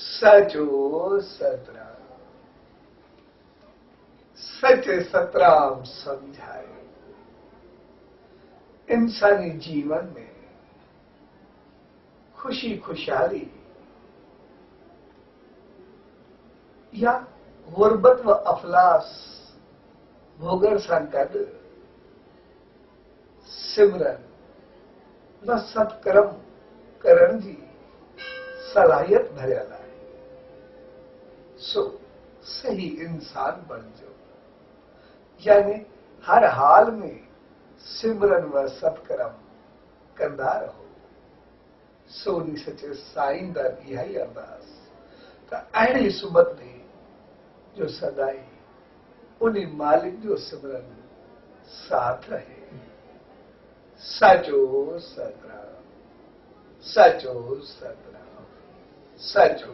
सचो सतराम सच सतराम समझाए। इंसानी जीवन में खुशी खुशहाली या गुर्बत व अफलास भोगण सां गॾु सिमरन व सत्कर्म करण जी सलाहियत भरियल आहे। सो सही इंसान बणिजो, यानी हर हाल में सिमरन व सत्कर्म कंदा रहो। सोनी सचे साईं दर इहा ई अरदास त अहिड़ी सुबत ॾे जो सदाई उन्हीं मालिक जो सिमरन साथ रहे। सचो सतराम सचो सतराम सचो